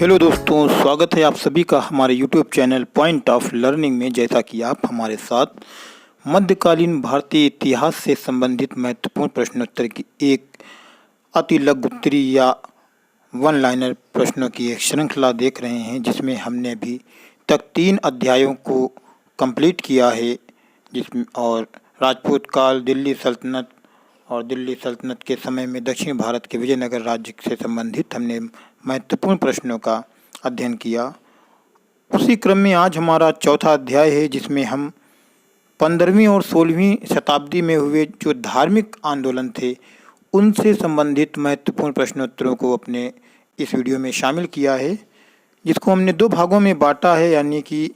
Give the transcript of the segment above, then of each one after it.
Hello दोस्तों, स्वागत है आप सभी का हमारे YouTube channel point of learning में। जैसा कि आप हमारे साथ मध्यकालीन भारतीय इतिहास से संबंधित महत्वपूर्ण प्रश्नोत्तर की एक अति लघु उत्तरीय या वन लाइनर प्रश्नों की एक श्रृंखला देख रहे हैं, जिसमें हमने अभी तक 3 अध्यायों को कंप्लीट किया है, जिसमें और राजपूत काल, दिल्ली सल्तनत और दिल्ली सल्तनत के समय में दक्षिण भारत के विजयनगर राज्य से संबंधित हमने महत्वपूर्ण प्रश्नों का अध्ययन किया। उसी क्रम में आज हमारा चौथा अध्याय है, जिसमें हम 15वीं और 16वीं शताब्दी में हुए जो धार्मिक आंदोलन थे उनसे संबंधित महत्वपूर्ण प्रश्नोत्तरों को अपने इस वीडियो में शामिल किया है, जिसको हमने 2 भागों में बांटा है। यानी कि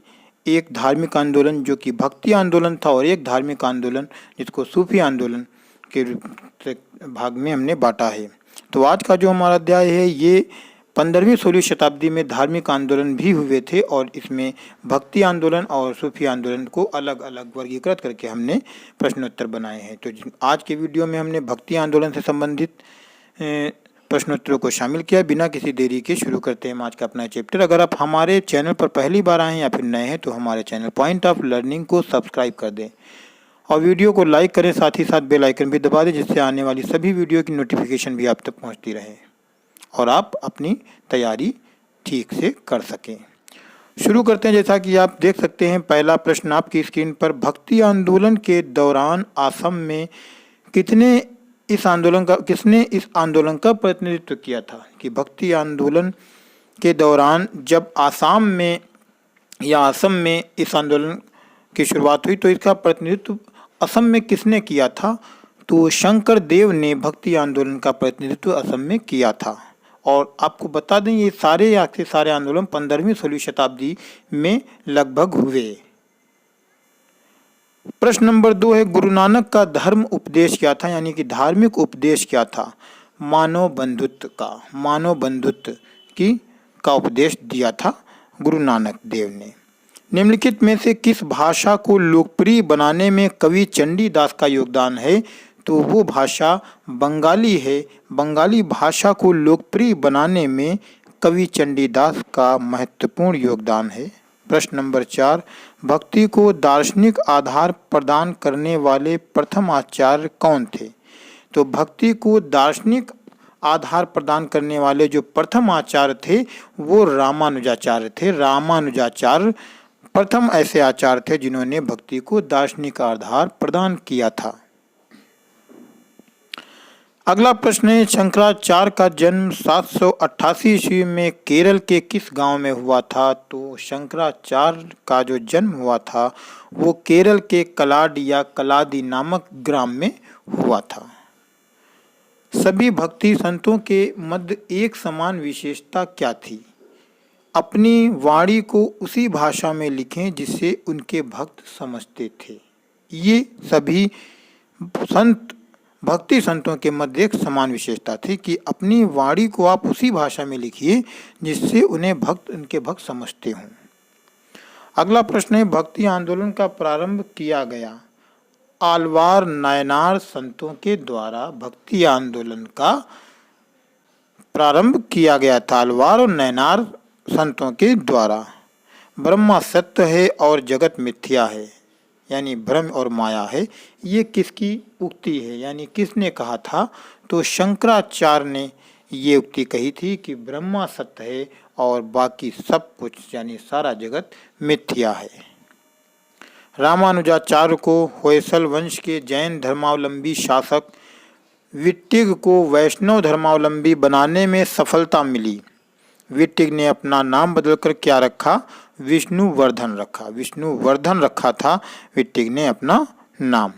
एक धार्मिक आंदोलन जो कि भक्ति आंदोलन था और एक धार्मिक आंदोलन जिसको सूफी आंदोलन के भाग में हमने बांटा है। तो आज का जो हमारा अध्याय है ये 15वीं-16वीं शताब्दी में धार्मिक आंदोलन भी हुए थे और इसमें भक्ति आंदोलन और सूफी आंदोलन को अलग अलग वर्गीकृत करके हमने प्रश्नोत्तर बनाए हैं। तो आज के वीडियो में हमने भक्ति आंदोलन से संबंधित प्रश्नोत्तरों को शामिल किया। बिना किसी देरी के शुरू करते हैं आज का अपना चैप्टर। अगर आप हमारे चैनल पर पहली बार आए हैं या फिर नए हैं तो हमारे चैनल पॉइंट ऑफ लर्निंग को सब्सक्राइब कर दें और वीडियो को लाइक करें, साथ ही साथ बेल आइकन भी दबा दें, जिससे आने वाली सभी वीडियो की नोटिफिकेशन भी आप तक पहुंचती रहे और आप अपनी तैयारी ठीक से कर सकें। शुरू करते हैं। जैसा कि आप देख सकते हैं, पहला प्रश्न आपकी स्क्रीन पर, भक्ति आंदोलन के दौरान असम में किसने इस आंदोलन का प्रतिनिधित्व किया था? कि भक्ति आंदोलन के दौरान जब असम में इस आंदोलन की शुरुआत हुई तो इसका प्रतिनिधित्व असम में किसने किया था? तो शंकर देव ने भक्ति आंदोलन का प्रतिनिधित्व असम में किया था। और आपको बता दें ये सारे आंदोलन 15वीं-16वीं शताब्दी में लगभग हुए। प्रश्न नंबर 2 है, गुरु नानक का धर्म उपदेश क्या था? यानी कि धार्मिक उपदेश क्या था? मानव बंधुत्व का उपदेश दिया था गुरु नानक देव ने। निम्नलिखित में से किस भाषा को लोकप्रिय बनाने में कवि चंडीदास का योगदान है? तो वो भाषा बंगाली है। बंगाली भाषा को लोकप्रिय बनाने में कवि चंडीदास का महत्वपूर्ण योगदान है। प्रश्न नंबर 4, भक्ति को दार्शनिक आधार प्रदान करने वाले प्रथम आचार्य कौन थे? तो भक्ति को दार्शनिक आधार प्रदान करने वाले जो प्रथम आचार्य थे वो रामानुजाचार्य थे। रामानुजाचार्य प्रथम ऐसे आचार्य थे जिन्होंने भक्ति को दार्शनिक आधार प्रदान किया था। अगला प्रश्न है, शंकराचार्य का जन्म 788 ईस्वी में केरल के किस गांव में हुआ था? तो शंकराचार्य का जो जन्म हुआ था वो केरल के कलाड या कलादी नामक ग्राम में हुआ था। सभी भक्ति संतों के मध्य एक समान विशेषता क्या थी? अपनी वाणी को उसी भाषा में लिखें जिससे उनके भक्त समझते थे। ये सभी भक्ति संतों के मध्य एक समान विशेषता थी कि अपनी वाणी को आप उसी भाषा में लिखिए जिससे उनके भक्त समझते हों। अगला प्रश्न है, भक्ति आंदोलन का प्रारंभ किया गया आलवार नायनार संतों के द्वारा। भक्ति आंदोलन का प्रारंभ किया गया था आलवार और नायनार संतों के द्वारा। ब्रह्मा सत्य है और जगत मिथ्या है, यानी भ्रम और माया है, ये किसकी उक्ति है? यानी किसने कहा था? तो शंकराचार्य ने ये उक्ति कही थी कि ब्रह्मा सत्य है और बाकी सब कुछ यानी सारा जगत मिथ्या है। रामानुजाचार्य को होयसल वंश के जैन धर्मावलंबी शासक विट्टिग को वैष्णव धर्मावलंबी बनाने में सफलता मिली। विट्टिग ने अपना नाम बदलकर क्या रखा? विष्णुवर्धन रखा। विष्णुवर्धन रखा था विट्टिग ने अपना नाम।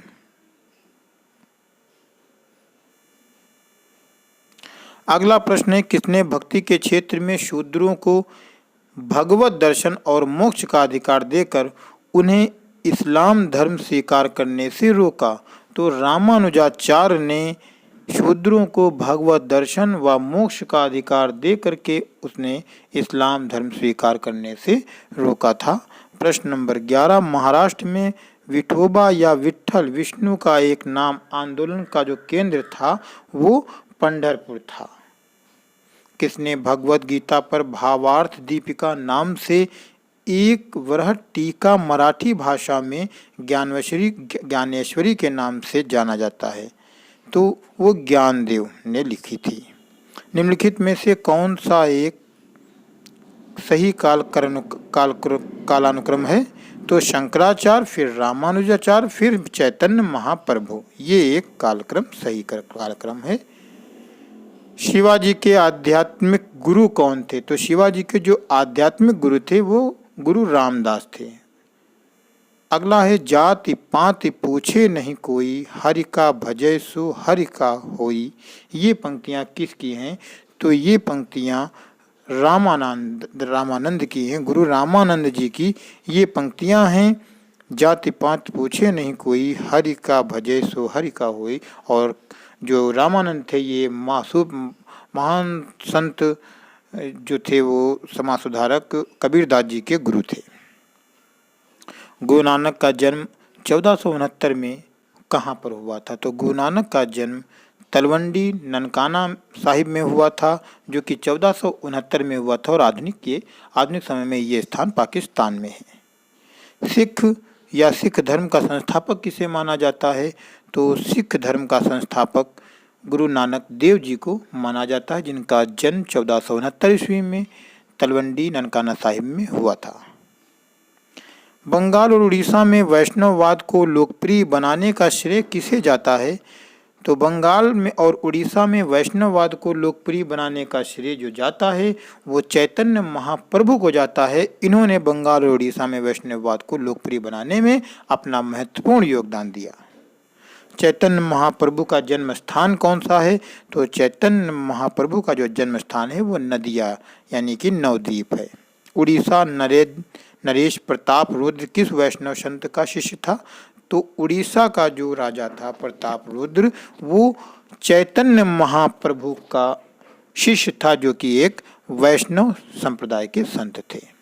अगला प्रश्न है, किसने भक्ति के क्षेत्र में शूद्रों को भगवत दर्शन और मोक्ष का अधिकार देकर उन्हें इस्लाम धर्म स्वीकार करने से रोका? तो रामानुजाचार्य ने शूद्रों को भगवत दर्शन व मोक्ष का अधिकार दे करके उसने इस्लाम धर्म स्वीकार करने से रोका था। प्रश्न नंबर 11, महाराष्ट्र में विठोबा या विट्ठल विष्णु का एक नाम आंदोलन का जो केंद्र था वो पंढरपुर था। किसने भगवत गीता पर भावार्थ दीपिका नाम से एक वृहत टीका मराठी भाषा में ज्ञानेश्वरी के नाम से जाना जाता है? तो वो ज्ञानदेव ने लिखी थी। निम्नलिखित में से कौन सा एक सही कालानुक्रम है? तो शंकराचार्य, फिर रामानुजाचार्य, फिर चैतन्य महाप्रभु। ये एक कालक्रम सही कालक्रम है। शिवाजी के आध्यात्मिक गुरु कौन थे? तो शिवाजी के जो आध्यात्मिक गुरु थे वो गुरु रामदास थे। अगला है जाति पाति पूछे नहीं कोई, हरि का भजय सो हरि का होई। ये पंक्तियाँ किसकी हैं? तो ये पंक्तियाँ रामानंद की हैं, गुरु रामानंद जी की ये पंक्तियाँ हैं। जाति पात पूछे नहीं कोई, हरि का भजय सो हरि का होई। और जो रामानंद थे ये महान संत जो थे वो समाज सुधारक कबीरदास जी के गुरु थे। गुरु नानक का जन्म 1469 में कहाँ पर हुआ था? तो गुरु नानक का जन्म तलवंडी ननकाना साहिब में हुआ था, जो कि 1469 में हुआ था और आधुनिक समय में ये स्थान पाकिस्तान में है। सिख या सिख धर्म का संस्थापक किसे माना जाता है? तो सिख धर्म का संस्थापक गुरु नानक देव जी को माना जाता है, जिनका जन्म 1469 ईस्वी में तलवंडी ननकाना साहिब में हुआ था। बंगाल और उड़ीसा में वैष्णववाद को लोकप्रिय बनाने का श्रेय किसे जाता है? तो बंगाल में और उड़ीसा में वैष्णववाद को लोकप्रिय बनाने का श्रेय जो जाता है वो चैतन्य महाप्रभु को जाता है। इन्होंने बंगाल और उड़ीसा में वैष्णववाद को लोकप्रिय बनाने में अपना महत्वपूर्ण योगदान दिया। चैतन्य महाप्रभु का जन्म स्थान कौन सा है? तो चैतन्य महाप्रभु का जो जन्म स्थान है वो नदिया यानी कि नवद्वीप है। उड़ीसा नरेश प्रताप रुद्र किस वैष्णव संत का शिष्य था? तो उड़ीसा का जो राजा था प्रताप रुद्र वो चैतन्य महाप्रभु का शिष्य था, जो कि एक वैष्णव संप्रदाय के संत थे।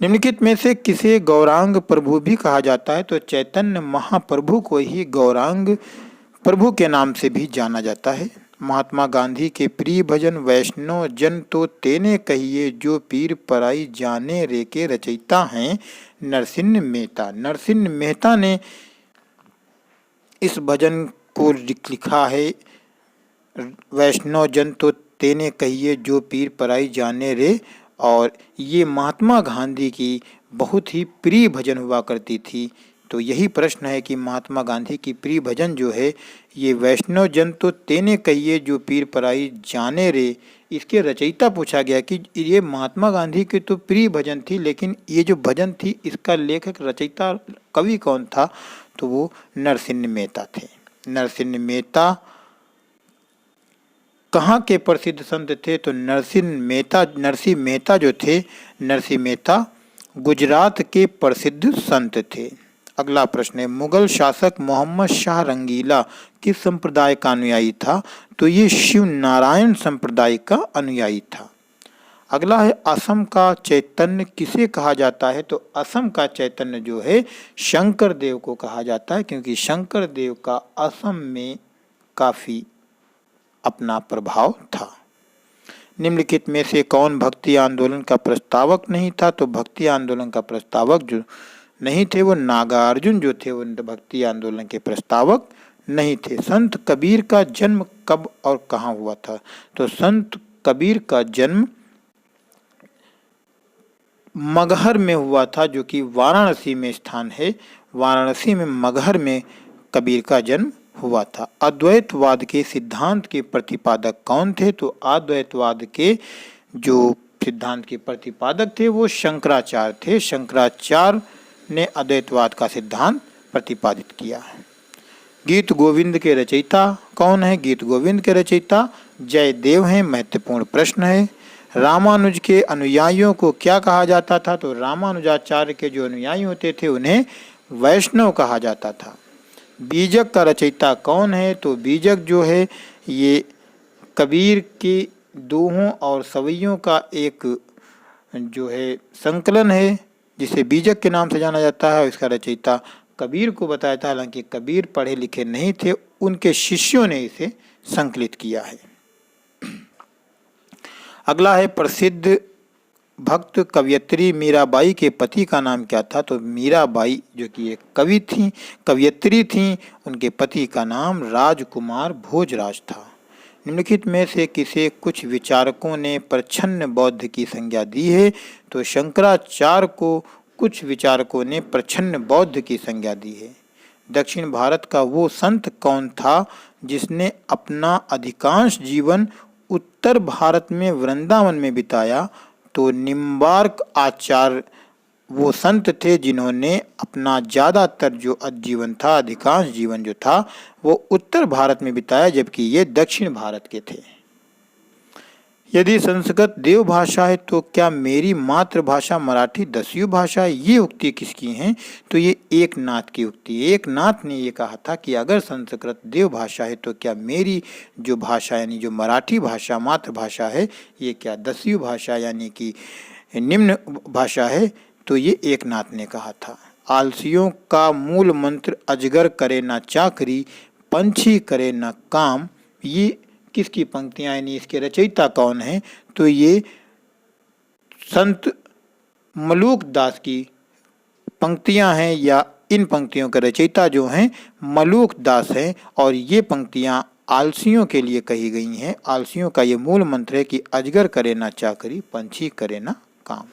निम्नलिखित में से किसे गौरांग प्रभु भी कहा जाता है? तो चैतन्य महाप्रभु को ही गौरांग प्रभु के नाम से भी जाना जाता है। महात्मा गांधी के प्रिय भजन वैष्णव जन तो तेने कहिए, जो पीर पराई जाने रे के रचयिता हैं नरसिंह मेहता। नरसिंह मेहता ने इस भजन को लिखा है। वैष्णव जन तो तेने कहिए, जो पीर पराई जाने रे। और ये महात्मा गांधी की बहुत ही प्रिय भजन हुआ करती थी। तो यही प्रश्न है कि महात्मा गांधी की प्रिय भजन जो है ये वैष्णव जन तो तेने कहिए, जो पीर पराई जाने रे, इसके रचयिता पूछा गया कि ये महात्मा गांधी की तो प्रिय भजन थी, लेकिन ये जो भजन थी इसका लेखक रचयिता कवि कौन था? तो वो नरसिंह मेहता थे। नरसिंह मेहता कहाँ के प्रसिद्ध संत थे? तो नरसिंह मेहता जो थे, नरसिंह मेहता गुजरात के प्रसिद्ध संत थे। अगला प्रश्न है मुगल शासक मोहम्मद शाह रंगीला किस संप्रदाय का अनुयायी था? तो ये शिव नारायण संप्रदाय का अनुयायी था। अगला है असम का चैतन्य किसे कहा जाता है? तो असम का चैतन्य जो है शंकर देव को कहा जाता है, क्योंकि शंकर देव का असम में काफी अपना प्रभाव था। निम्नलिखित में से कौन भक्ति आंदोलन का प्रस्तावक नहीं था? तो भक्ति आंदोलन का प्रस्तावक जो नहीं थे वो नागार्जुन जो थे, वो भक्ति आंदोलन के प्रस्तावक नहीं थे। संत कबीर का जन्म कब और कहाँ हुआ था? तो संत कबीर का जन्म मगहर में हुआ था, जो कि वाराणसी में स्थान है। वाराणसी में मगहर में कबीर का जन्म हुआ था। अद्वैतवाद के सिद्धांत के प्रतिपादक कौन थे? तो अद्वैतवाद के जो सिद्धांत के प्रतिपादक थे वो शंकराचार्य थे। शंकराचार्य ने अद्वैतवाद का सिद्धांत प्रतिपादित किया। गीत गोविंद के रचयिता कौन है? गीत गोविंद के रचयिता जयदेव हैं। महत्वपूर्ण प्रश्न है। रामानुज के अनुयायियों को क्या कहा जाता था? तो रामानुजाचार्य के जो अनुयायी होते थे उन्हें वैष्णव कहा जाता था। बीजक का रचयिता कौन है? तो बीजक जो है ये कबीर के दोहों और सवैयों का एक जो है संकलन है, जिसे बीजक के नाम से जाना जाता है। इसका रचयिता कबीर को बताया था, हालांकि कबीर पढ़े लिखे नहीं थे, उनके शिष्यों ने इसे संकलित किया है। अगला है प्रसिद्ध भक्त कवयित्री मीराबाई के पति का नाम क्या था? तो मीराबाई जो कि एक कवि थी, कवयित्री थी, उनके पति का नाम राजकुमार भोजराज था। निम्नलिखित में से किसे कुछ विचारकों ने प्रच्छन्न बौद्ध की संज्ञा दी है? तो शंकराचार्य को कुछ विचारकों ने प्रच्छन्न बौद्ध की संज्ञा दी है। दक्षिण भारत का वो संत कौन था जिसने अपना अधिकांश जीवन उत्तर भारत में वृंदावन में बिताया? तो निम्बार्क आचार्य वो संत थे जिन्होंने अपना ज़्यादातर जो जीवन था, अधिकांश जीवन जो था, वो उत्तर भारत में बिताया, जबकि ये दक्षिण भारत के थे। यदि संस्कृत देव भाषा है तो क्या मेरी मातृभाषा मराठी दस्यु भाषा है? ये उक्ति किसकी हैं? तो ये एकनाथ की उक्ति। एकनाथ ने ये कहा था कि अगर संस्कृत देव भाषा है तो क्या मेरी जो भाषा यानी जो मराठी भाषा मातृभाषा है, ये क्या दस्यु भाषा यानी कि निम्न भाषा है? तो ये एकनाथ ने कहा था। आलसियों का मूल मंत्र अजगर करे ना चाकरी, पंछी करे ना काम, ये किसकी पंक्तियां यानी इसके रचयिता कौन है? तो ये संत मलूक दास की पंक्तियां हैं, या इन पंक्तियों के रचयिता जो हैं मलूक दास हैं, और ये पंक्तियां आलसियों के लिए कही गई हैं। आलसियों का ये मूल मंत्र है कि अजगर करे ना चाकरी, पंछी करे ना काम।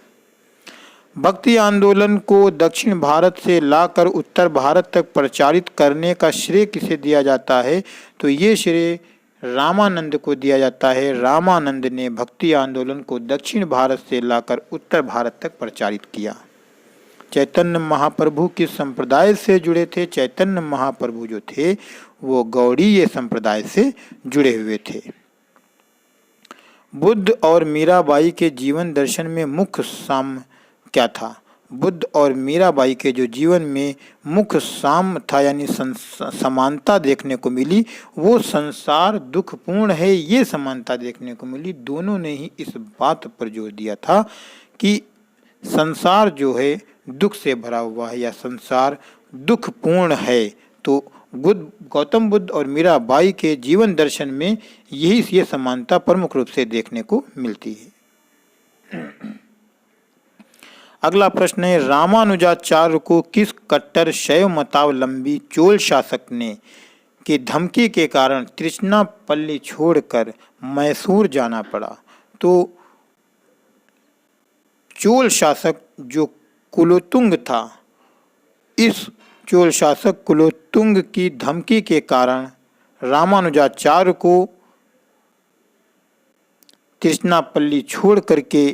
भक्ति आंदोलन को दक्षिण भारत से लाकर उत्तर भारत तक प्रचारित करने का श्रेय किसे दिया जाता है? तो ये श्रेय रामानंद को दिया जाता है। रामानंद ने भक्ति आंदोलन को दक्षिण भारत से लाकर उत्तर भारत तक प्रचारित किया। चैतन्य महाप्रभु किस संप्रदाय से जुड़े थे? चैतन्य महाप्रभु जो थे वो गौड़ीय संप्रदाय से जुड़े हुए थे। बुद्ध और मीराबाई के जीवन दर्शन में मुख्य साम्य क्या था? बुद्ध और मीराबाई के जो जीवन में मुख्य साम्य था यानी समानता देखने को मिली, वो संसार दुखपूर्ण है, ये समानता देखने को मिली। दोनों ने ही इस बात पर जोर दिया था कि संसार जो है दुख से भरा हुआ है या संसार दुखपूर्ण है। तो गौतम बुद्ध और मीराबाई के जीवन दर्शन में यही ये समानता प्रमुख रूप से देखने को मिलती है। अगला प्रश्न है, रामानुजाचार्य को किस कट्टर शैव मतावलंबी चोल शासक ने की धमकी के कारण त्रिचनापल्ली छोड़कर मैसूर जाना पड़ा? तो चोल शासक जो कुलोत्तुंग था, इस चोल शासक कुलोत्तुंग की धमकी के कारण रामानुजाचार्य को त्रिचनापल्ली छोड़ करके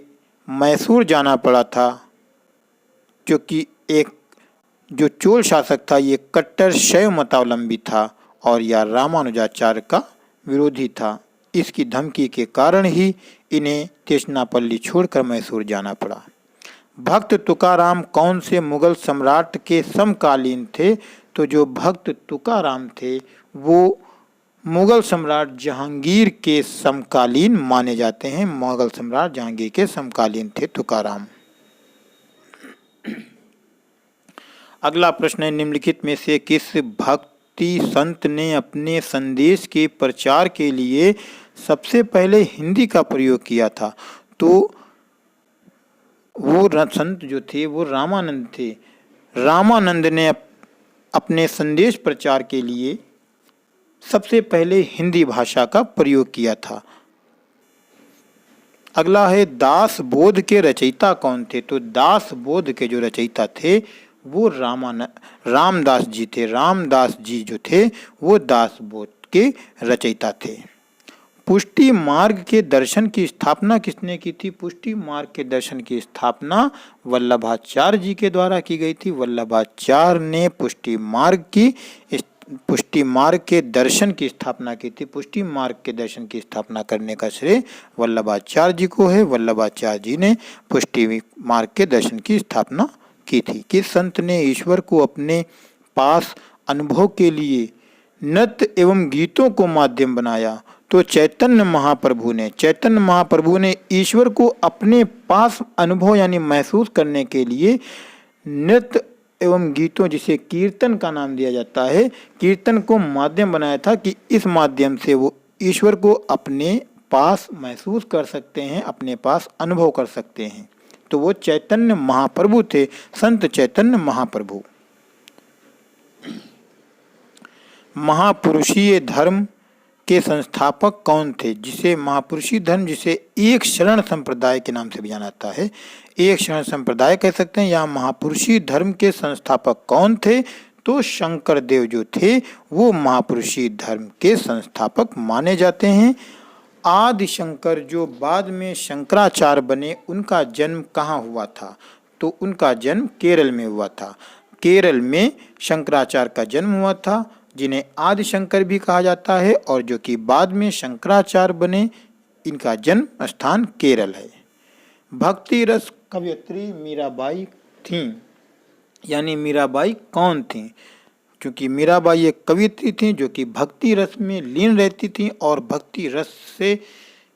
मैसूर जाना पड़ा था, जो कि एक जो चोल शासक था ये कट्टर शैव मतावलंबी था और यह रामानुजाचार्य का विरोधी था। इसकी धमकी के कारण ही इन्हें त्रिचनापल्ली छोड़कर मैसूर जाना पड़ा। भक्त तुकाराम कौन से मुगल सम्राट के समकालीन थे? तो जो भक्त तुकाराम थे वो मुगल सम्राट जहांगीर के समकालीन माने जाते हैं। मुगल सम्राट जहांगीर के समकालीन थे तुकाराम। अगला प्रश्न है, निम्नलिखित में से किस भक्ति संत ने अपने संदेश के प्रचार के लिए सबसे पहले हिंदी का प्रयोग किया था? तो वो संत जो थे वो रामानंद थे। रामानंद ने अपने संदेश प्रचार के लिए सबसे पहले हिंदी भाषा का प्रयोग किया था। अगला है, दास बोध के रचयिता कौन थे? तो दास बोध के जो रचयिता थे वो रामदास जी थे। रामदास जी जो थे वो दास बोध के रचयिता थे। पुष्टि मार्ग के दर्शन की स्थापना किसने की थी? पुष्टि मार्ग के दर्शन की स्थापना वल्लभाचार्य जी के द्वारा की गई थी। वल्लभाचार्य ने पुष्टि मार्ग के दर्शन की स्थापना की थी। पुष्टि मार्ग के दर्शन की स्थापना करने का श्रेय वल्लभाचार्य जी को है। वल्लभाचार्य जी ने पुष्टि मार्ग के दर्शन की स्थापना की थी। किस संत ने ईश्वर को अपने पास अनुभव के लिए नृत्य एवं गीतों को माध्यम बनाया? तो चैतन्य महाप्रभु ने। चैतन्य महाप्रभु ने ईश्वर को अपने पास अनुभव यानी महसूस करने के लिए नृत्य एवं गीतों, जिसे कीर्तन का नाम दिया जाता है, कीर्तन को माध्यम बनाया था कि इस माध्यम से वो ईश्वर को अपने पास महसूस कर सकते हैं, अपने पास अनुभव कर सकते हैं। तो वो चैतन्य महाप्रभु थे, संत चैतन्य महाप्रभु। महापुरुषीय धर्म के संस्थापक कौन थे? जिसे महापुरुषीय धर्म, जिसे एक शरण संप्रदाय के नाम से भी जाना जाता है, एक शरण संप्रदाय कह सकते हैं, या महापुरुषीय धर्म के संस्थापक कौन थे? तो शंकर देव जो थे वो महापुरुषीय धर्म के संस्थापक माने जाते हैं। आदि शंकर जो बाद में शंकराचार्य बने, उनका जन्म कहाँ हुआ था? तो उनका जन्म केरल में हुआ था। केरल में शंकराचार्य का जन्म हुआ था, जिन्हें आदि शंकर भी कहा जाता है, और जो कि बाद में शंकराचार्य बने, इनका जन्म स्थान केरल है। भक्ति रस कवयित्री मीराबाई थीं, यानी मीराबाई कौन थीं? क्योंकि मीराबाई एक कवयित्री थीं जो कि भक्ति रस में लीन रहती थीं, और भक्ति रस से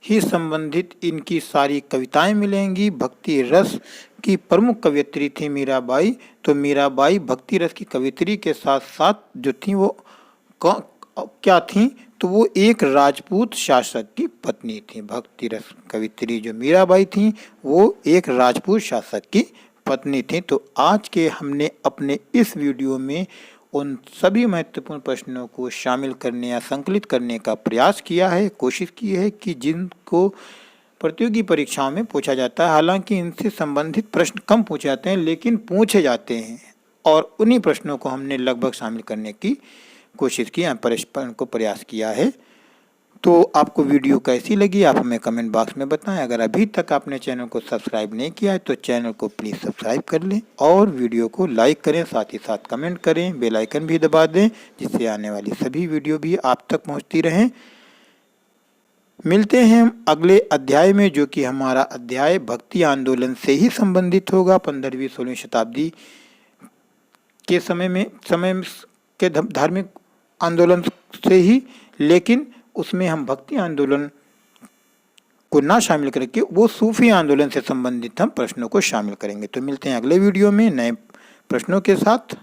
ही संबंधित इनकी सारी कविताएं मिलेंगी। भक्ति रस की प्रमुख कवयित्री थी मीराबाई। तो मीराबाई भक्ति रस की कवयित्री के साथ साथ जो थी वो क्या थी? तो वो एक राजपूत शासक की पत्नी थी। भक्ति रस कवयित्री जो मीराबाई थी वो एक राजपूत शासक की पत्नी थी। तो आज के हमने अपने इस वीडियो में उन सभी महत्वपूर्ण प्रश्नों को शामिल करने या संकलित करने का प्रयास किया है, कोशिश की है कि जिनको प्रतियोगी परीक्षाओं में पूछा जाता है। हालांकि इनसे संबंधित प्रश्न कम पूछे जाते हैं, लेकिन पूछे जाते हैं, और उन्हीं प्रश्नों को हमने लगभग शामिल करने की कोशिश की, को प्रयास किया है। तो आपको वीडियो कैसी लगी आप हमें कमेंट बॉक्स में बताएं। अगर अभी तक आपने चैनल को सब्सक्राइब नहीं किया है तो चैनल को प्लीज़ सब्सक्राइब कर लें, और वीडियो को लाइक करें, साथ ही साथ कमेंट करें, बेल आइकन भी दबा दें, जिससे आने वाली सभी वीडियो भी आप तक पहुंचती रहें। मिलते हैं हम अगले अध्याय में, जो कि हमारा अध्याय भक्ति आंदोलन से ही संबंधित होगा। 15वीं-16वीं शताब्दी के समय के धार्मिक आंदोलन से ही, लेकिन उसमें हम भक्ति आंदोलन को ना शामिल करके वो सूफी आंदोलन से संबंधित हम प्रश्नों को शामिल करेंगे। तो मिलते हैं अगले वीडियो में नए प्रश्नों के साथ।